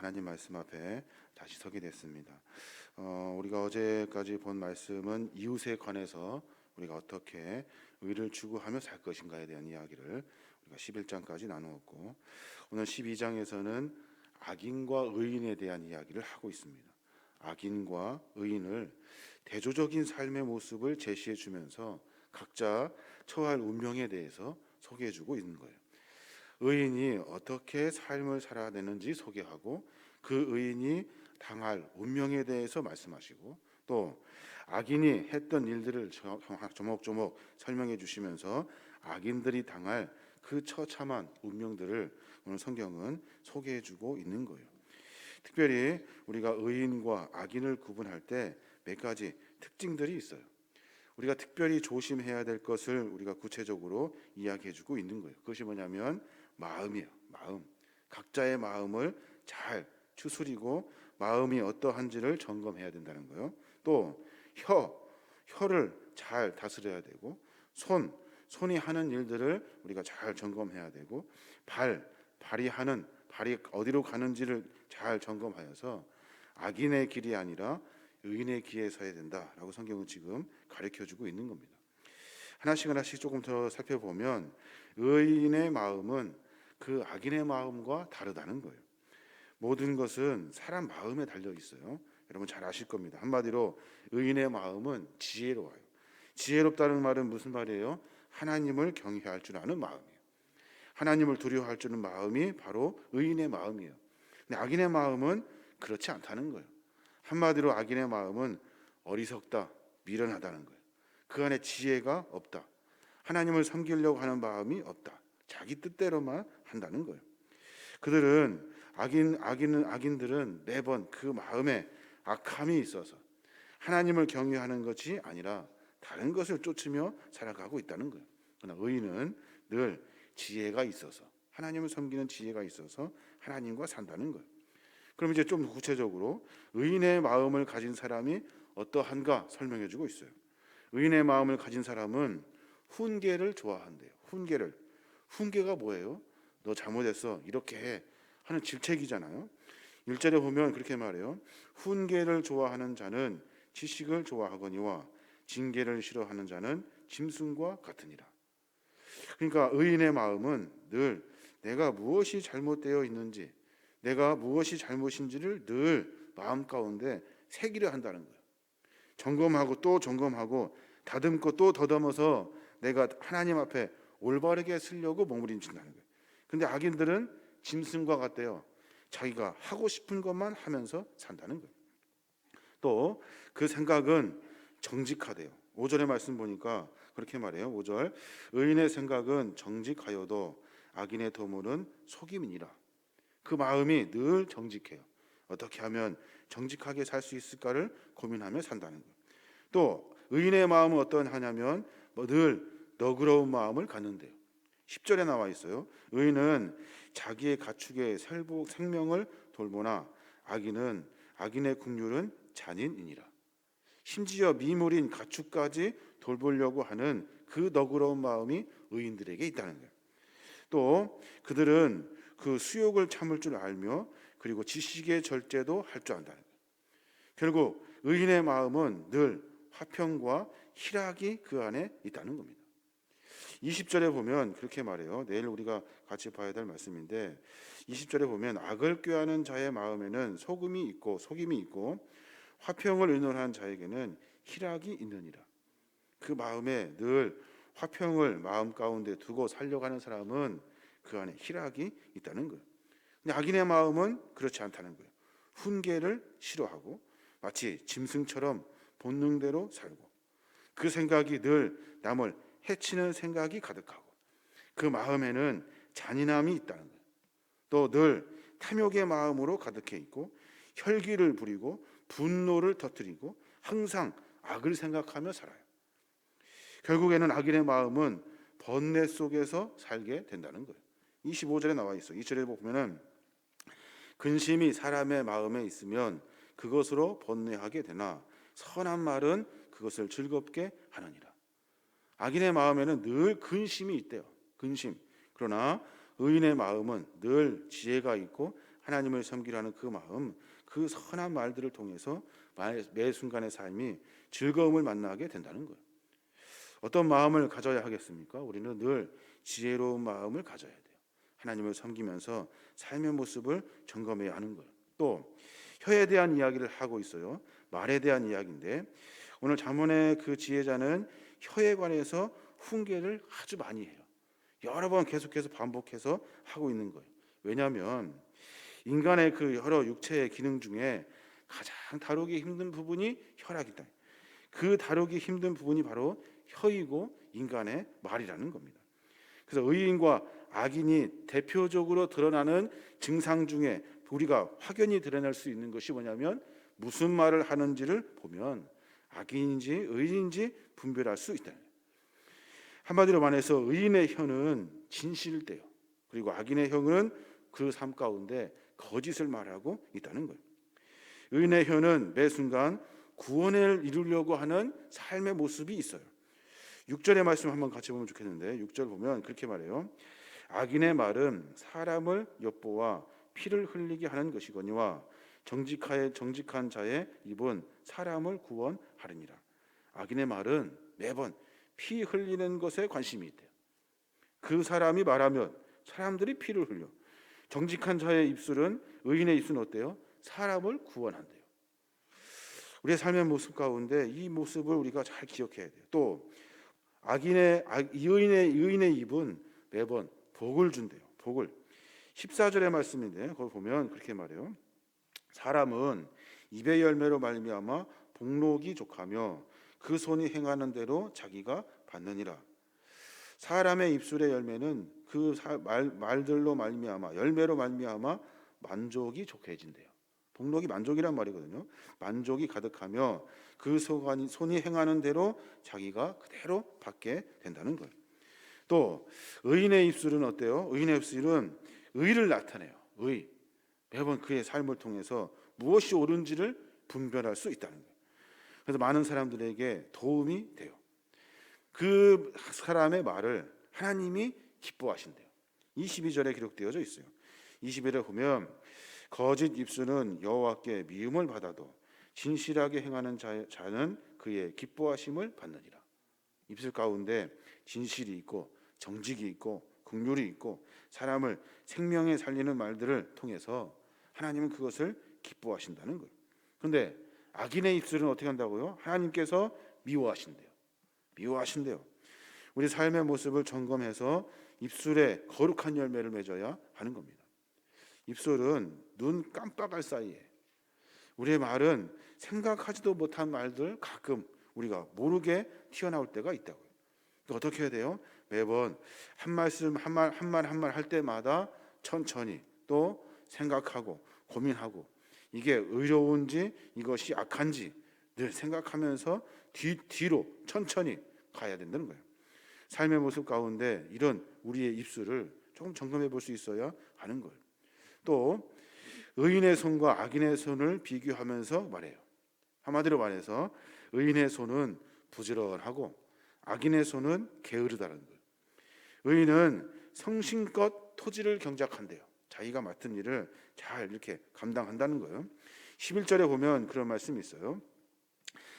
하나님 말씀 앞에 다시 서게 됐습니다. 우리가 어제까지 본 말씀은 이웃에 관해서 우리가 어떻게 의를 추구하며 살 것인가에 대한 이야기를 우리가 11장까지 나누었고, 오늘 12장에서는 악인과 의인에 대한 이야기를 하고 있습니다. 악인과 의인을 대조적인 삶의 모습을 제시해 주면서 각자 처할 운명에 대해서 소개해 주고 있는 거예요. 의인이 어떻게 삶을 살아야 되는지 소개하고, 그 의인이 당할 운명에 대해서 말씀하시고, 또 악인이 했던 일들을 조목조목 설명해 주시면서 악인들이 당할 그 처참한 운명들을 오늘 성경은 소개해 주고 있는 거예요. 특별히 우리가 의인과 악인을 구분할 때 몇 가지 특징들이 있어요. 우리가 특별히 조심해야 될 것을 우리가 구체적으로 이야기해 주고 있는 거예요. 그것이 뭐냐면 마음이에요. 마음. 각자의 마음을 잘 추스리고 마음이 어떠한지를 점검해야 된다는 거예요. 또 혀를 잘 다스려야 되고, 손이 하는 일들을 우리가 잘 점검해야 되고, 발이 어디로 가는지를 잘 점검하여서 악인의 길이 아니라 의인의 길에 서야 된다라고 성경은 지금 가르쳐주고 있는 겁니다. 하나씩 조금 더 살펴보면 의인의 마음은 그 악인의 마음과 다르다는 거예요. 모든 것은 사람 마음에 달려 있어요. 여러분 잘 아실 겁니다. 한마디로 의인의 마음은 지혜로워요. 지혜롭다는 말은 무슨 말이에요? 하나님을 경외할 줄 아는 마음이에요. 하나님을 두려워할 줄 아는 마음이 바로 의인의 마음이에요. 근데 악인의 마음은 그렇지 않다는 거예요. 한마디로 악인의 마음은 어리석다, 미련하다는 거예요. 그 안에 지혜가 없다. 하나님을 섬기려고 하는 마음이 없다. 자기 뜻대로만 한다는 거예요. 그들은 악인들은 매번 그 마음에 악함이 있어서 하나님을 경외하는 것이 아니라 다른 것을 쫓으며 살아가고 있다는 거예요. 그러나 의인은 늘 지혜가 있어서, 하나님을 섬기는 지혜가 있어서 하나님과 산다는 거예요. 그럼 이제 좀 구체적으로 의인의 마음을 가진 사람이 어떠한가 설명해 주고 있어요. 의인의 마음을 가진 사람은 훈계를 좋아한대요. 훈계가 뭐예요? 너 잘못했어, 이렇게 해 하는 질책이잖아요. 1절에 보면 그렇게 말해요. 훈계를 좋아하는 자는 지식을 좋아하거니와 징계를 싫어하는 자는 짐승과 같으니라. 그러니까 의인의 마음은 늘 내가 무엇이 잘못되어 있는지, 내가 무엇이 잘못인지를 늘 마음 가운데 새기려 한다는 거예요. 점검하고 또 점검하고 다듬고 또 더듬어서 내가 하나님 앞에 올바르게 쓰려고 몸부림친다는 거예요. 근데 악인들은 짐승과 같대요. 자기가 하고 싶은 것만 하면서 산다는 거예요. 또 그 생각은 정직하대요. 5절의 말씀 보니까 그렇게 말해요. 5절, 의인의 생각은 정직하여도 악인의 도모는 속임이니라. 그 마음이 늘 정직해요. 어떻게 하면 정직하게 살 수 있을까를 고민하며 산다는 거예요. 또 의인의 마음은 어떠하냐면 늘 너그러운 마음을 갖는데요. 10절에 나와 있어요. 의인은 자기의 가축의 생명을 돌보나 악인의 국률은 잔인이니라. 심지어 미물인 가축까지 돌보려고 하는 그 너그러운 마음이 의인들에게 있다는 거예요. 또 그들은 그 수욕을 참을 줄 알며 그리고 지식의 절제도 할 줄 안다는 거예요. 결국 의인의 마음은 늘 화평과 희락이 그 안에 있다는 겁니다. 20절에 보면 그렇게 말해요. 내일 우리가 같이 봐야 될 말씀인데 20절에 보면 악을 꾀하는 자의 마음에는 속임이 있고 화평을 의논한 자에게는 희락이 있느니라. 그 마음에 늘 화평을 마음 가운데 두고 살려가는 사람은 그 안에 희락이 있다는 거예요. 근데 악인의 마음은 그렇지 않다는 거예요. 훈계를 싫어하고 마치 짐승처럼 본능대로 살고, 그 생각이 늘 남을 해치는 생각이 가득하고, 그 마음에는 잔인함이 있다는 거예요. 또 늘 탐욕의 마음으로 가득해 있고 혈기를 부리고 분노를 터뜨리고 항상 악을 생각하며 살아요. 결국에는 악인의 마음은 번뇌 속에서 살게 된다는 거예요. 25절에 나와 있어요. 2절에 보면은 근심이 사람의 마음에 있으면 그것으로 번뇌하게 되나 선한 말은 그것을 즐겁게 하느니라. 악인의 마음에는 늘 근심이 있대요. 근심. 그러나 의인의 마음은 늘 지혜가 있고 하나님을 섬기려 하는 그 마음, 그 선한 말들을 통해서 매 순간의 삶이 즐거움을 만나게 된다는 거예요. 어떤 마음을 가져야 하겠습니까? 우리는 늘 지혜로운 마음을 가져야 돼요. 하나님을 섬기면서 삶의 모습을 점검해야 하는 거예요. 또 혀에 대한 이야기를 하고 있어요. 말에 대한 이야기인데 오늘 잠언의 그 지혜자는 혀에 관해서 훈계를 아주 많이 해요. 여러 번 계속해서 반복해서 하고 있는 거예요. 왜냐하면 인간의 그 여러 육체의 기능 중에 가장 다루기 힘든 부분이 혈액이다. 그 다루기 힘든 부분이 바로 혀이고 인간의 말이라는 겁니다. 그래서 의인과 악인이 대표적으로 드러나는 증상 중에 우리가 확연히 드러낼 수 있는 것이 뭐냐면 무슨 말을 하는지를 보면 악인인지 의인인지 분별할 수 있다. 한마디로 말해서 의인의 혀는 진실을 떼요. 그리고 악인의 혀는 그 삶 가운데 거짓을 말하고 있다는 거예요. 의인의 혀는 매 순간 구원을 이루려고 하는 삶의 모습이 있어요. 6절의 말씀 한번 같이 보면 좋겠는데 6절 보면 그렇게 말해요. 악인의 말은 사람을 엿보아 피를 흘리게 하는 것이거니와 정직한 자의 입은 사람을 구원하리니라. 악인의 말은 매번 피 흘리는 것에 관심이 있대요. 그 사람이 말하면 사람들이 피를 흘려. 정직한 자의 입술은 의인의 입술은 어때요? 사람을 구원한대요. 우리의 삶의 모습 가운데 이 모습을 우리가 잘 기억해야 돼요. 또 의인의 입은 매번 복을 준대요. 복을. 14절의 말씀인데 거기 보면 그렇게 말해요. 사람은 입의 열매로 말미암아 복록이 족하며 그 손이 행하는 대로 자기가 받느니라. 사람의 입술의 열매는 그 말들로 말미암아 열매로 말미암아 만족이 족해진대요. 복록이 만족이란 말이거든요. 만족이 가득하며 그 손이 행하는 대로 자기가 그대로 받게 된다는 거예요. 또 의인의 입술은 어때요? 의인의 입술은 의를 나타내요. 의. 매번 그의 삶을 통해서 무엇이 옳은지를 분별할 수 있다는 거예요. 그래서 많은 사람들에게 도움이 돼요. 그 사람의 말을 하나님이 기뻐하신대요. 22절에 기록되어져 있어요. 21절에 보면 거짓 입술은 여호와께 미움을 받아도 진실하게 행하는 자는 그의 기뻐하심을 받느니라. 입술 가운데 진실이 있고 정직이 있고 긍휼이 있고 사람을 생명에 살리는 말들을 통해서 하나님은 그것을 기뻐하신다는 거예요. 그런데 악인의 입술은 어떻게 한다고요? 하나님께서 미워하신대요. 미워하신대요. 우리 삶의 모습을 점검해서 입술에 거룩한 열매를 맺어야 하는 겁니다. 입술은 눈 깜빡할 사이에 우리의 말은 생각하지도 못한 말들 가끔 우리가 모르게 튀어나올 때가 있다고요. 어떻게 해야 돼요? 매번 한 말씀 한 말 할 때마다 천천히 또 생각하고 고민하고 이게 의로운지 이것이 악한지 늘 생각하면서 뒤로 천천히 가야 된다는 거예요. 삶의 모습 가운데 이런 우리의 입술을 조금 점검해 볼 수 있어야 하는 거예요. 또 의인의 손과 악인의 손을 비교하면서 말해요. 한마디로 말해서 의인의 손은 부지런하고 악인의 손은 게으르다는 거예요. 의인은 성심껏 토지를 경작한대요. 자기가 맡은 일을 잘 이렇게 감당한다는 거예요. 11절에 보면 그런 말씀이 있어요.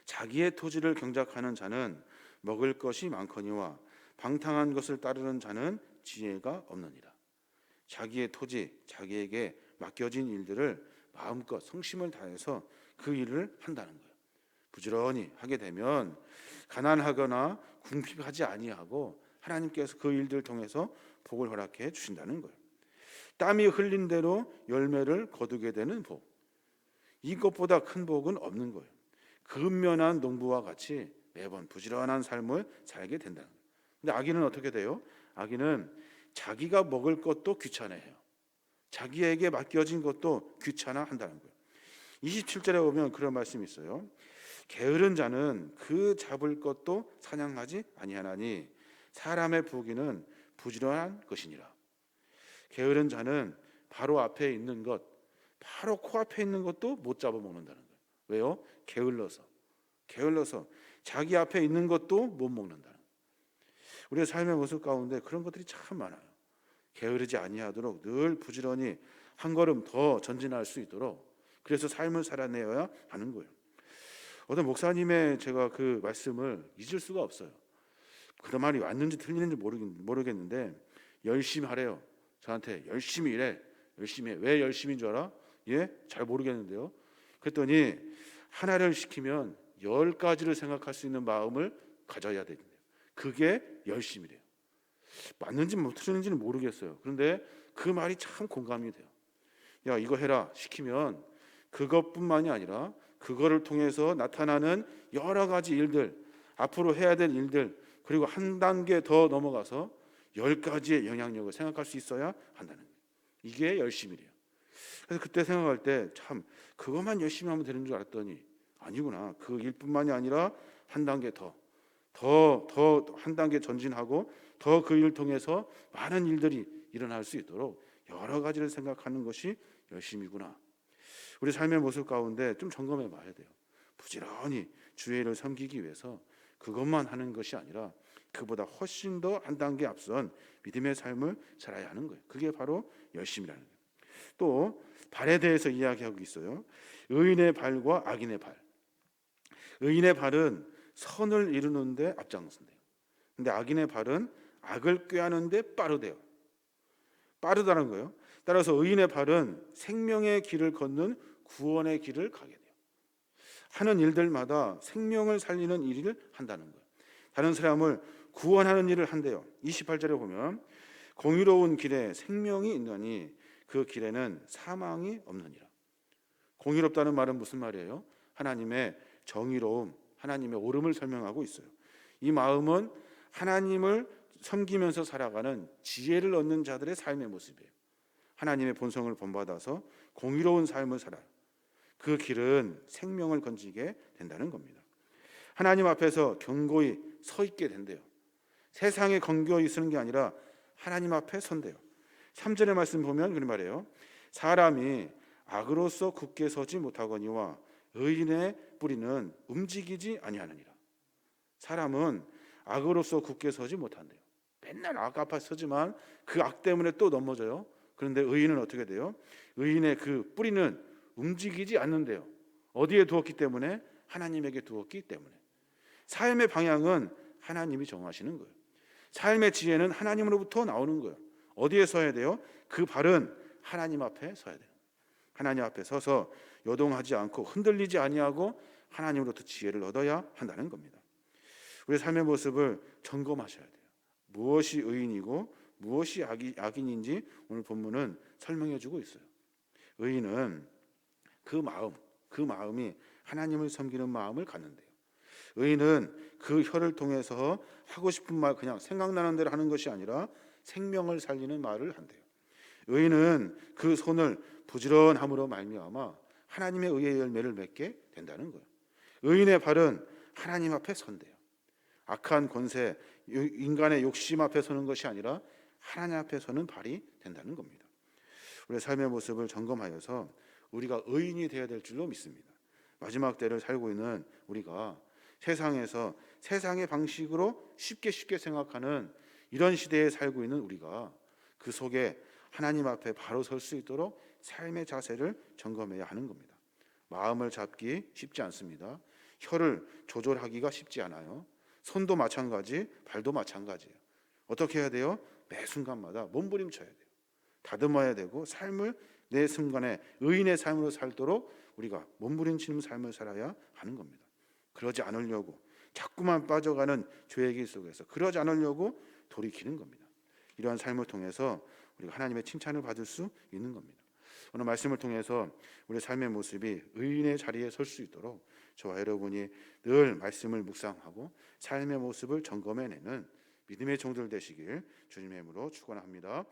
자기의 토지를 경작하는 자는 먹을 것이 많거니와 방탕한 것을 따르는 자는 지혜가 없느니라. 자기의 토지, 자기에게 맡겨진 일들을 마음껏 성심을 다해서 그 일을 한다는 거예요. 부지런히 하게 되면 가난하거나 궁핍하지 아니하고 하나님께서 그 일들을 통해서 복을 허락해 주신다는 거예요. 땀이 흘린 대로 열매를 거두게 되는 복. 이것보다 큰 복은 없는 거예요. 근면한 농부와 같이 매번 부지런한 삶을 살게 된다는 거예요. 근데 악인은 어떻게 돼요? 악인은 자기가 먹을 것도 귀찮아해요. 자기에게 맡겨진 것도 귀찮아한다는 거예요. 27절에 보면 그런 말씀이 있어요. 게으른 자는 그 잡을 것도 사냥하지 아니하나니 사람의 부귀는 부지런한 것이니라. 게으른 자는 바로 앞에 있는 것, 바로 코앞에 있는 것도 못 잡아먹는다는 거예요. 왜요? 게을러서 자기 앞에 있는 것도 못 먹는다는 거예요. 우리의 삶의 모습 가운데 그런 것들이 참 많아요. 게으르지 아니하도록 늘 부지런히 한 걸음 더 전진할 수 있도록 그래서 삶을 살아내야 하는 거예요. 어떤 목사님의 제가 그 말씀을 잊을 수가 없어요. 그 말이 맞는지 틀리는지 모르겠는데 열심히 하래요. 저한테 열심히 일해. 열심히 해. 왜 열심히인 줄 알아? 예? 잘 모르겠는데요. 그랬더니 하나를 시키면 10가지를 생각할 수 있는 마음을 가져야 된대요. 그게 열심이래요. 맞는지 틀린지는 모르겠어요. 그런데 그 말이 참 공감이 돼요. 야, 이거 해라 시키면 그것뿐만이 아니라 그거를 통해서 나타나는 여러 가지 일들, 앞으로 해야 될 일들, 그리고 한 단계 더 넘어가서 10가지의 영향력을 생각할 수 있어야 한다는 거예요. 이게 열심이래요. 그래서 그때 생각할 때 참 그것만 열심히 하면 되는 줄 알았더니 아니구나. 그 일뿐만이 아니라 한 단계 더 한 단계 전진하고 더 그 일을 통해서 많은 일들이 일어날 수 있도록 여러 가지를 생각하는 것이 열심이구나. 우리 삶의 모습 가운데 좀 점검해 봐야 돼요. 부지런히 주의 일을 섬기기 위해서 그것만 하는 것이 아니라 그보다 훨씬 더 한 단계 앞선 믿음의 삶을 살아야 하는 거예요. 그게 바로 열심이라는 거예요. 또 발에 대해서 이야기하고 있어요. 의인의 발과 악인의 발. 의인의 발은 선을 이루는데 앞장선대요. 근데 악인의 발은 악을 꾀하는데 빠르대요. 빠르다는 거예요. 따라서 의인의 발은 생명의 길을 걷는 구원의 길을 가게 돼요. 하는 일들마다 생명을 살리는 일을 한다는 거예요. 다른 사람을 구원하는 일을 한대요. 28절에 보면 공의로운 길에 생명이 있느니 그 길에는 사망이 없느니라. 공의롭다는 말은 무슨 말이에요? 하나님의 정의로움, 하나님의 옳음을 설명하고 있어요. 이 마음은 하나님을 섬기면서 살아가는 지혜를 얻는 자들의 삶의 모습이에요. 하나님의 본성을 본받아서 공의로운 삶을 살아요. 그 길은 생명을 건지게 된다는 겁니다. 하나님 앞에서 견고히 서 있게 된대요. 세상에 견고히 서는 게 아니라 하나님 앞에 선대요. 3절의 말씀 보면 그런 말이에요. 사람이 악으로서 굳게 서지 못하거니와 의인의 뿌리는 움직이지 아니하느니라. 사람은 악으로서 굳게 서지 못한대요. 맨날 악 앞에 서지만 그 악 때문에 또 넘어져요. 그런데 의인은 어떻게 돼요? 의인의 그 뿌리는 움직이지 않는데요. 어디에 두었기 때문에? 하나님에게 두었기 때문에. 삶의 방향은 하나님이 정하시는 거예요. 삶의 지혜는 하나님으로부터 나오는 거예요. 어디에 서야 돼요? 그 발은 하나님 앞에 서야 돼요. 하나님 앞에 서서 요동하지 않고 흔들리지 아니하고 하나님으로부터 지혜를 얻어야 한다는 겁니다. 우리 삶의 모습을 점검하셔야 돼요. 무엇이 의인이고 무엇이 악인인지 오늘 본문은 설명해 주고 있어요. 의인은 그 마음이 하나님을 섬기는 마음을 갖는데요. 의인은 그 혀를 통해서 하고 싶은 말 그냥 생각나는 대로 하는 것이 아니라 생명을 살리는 말을 한대요. 의인은 그 손을 부지런함으로 말미암아 하나님의 의의 열매를 맺게 된다는 거예요. 의인의 발은 하나님 앞에 선대요. 악한 권세, 인간의 욕심 앞에 서는 것이 아니라 하나님 앞에 서는 발이 된다는 겁니다. 우리의 삶의 모습을 점검하여서 우리가 의인이 되어야 될 줄로 믿습니다. 마지막 때를 살고 있는 우리가 세상에서 세상의 방식으로 쉽게 생각하는 이런 시대에 살고 있는 우리가 그 속에 하나님 앞에 바로 설 수 있도록 삶의 자세를 점검해야 하는 겁니다. 마음을 잡기 쉽지 않습니다. 혀를 조절하기가 쉽지 않아요. 손도 마찬가지, 발도 마찬가지예요. 어떻게 해야 돼요? 매 순간마다 몸부림쳐야 돼요. 다듬어야 되고 삶을 내 순간에 의인의 삶으로 살도록 우리가 몸부림치는 삶을 살아야 하는 겁니다. 그러지 않으려고 자꾸만 빠져가는 죄의 길 속에서 그러지 않으려고 돌이키는 겁니다. 이러한 삶을 통해서 우리가 하나님의 칭찬을 받을 수 있는 겁니다. 오늘 말씀을 통해서 우리의 삶의 모습이 의인의 자리에 설 수 있도록 저와 여러분이 늘 말씀을 묵상하고 삶의 모습을 점검해내는 믿음의 종들 되시길 주님의 이름으로 축원합니다.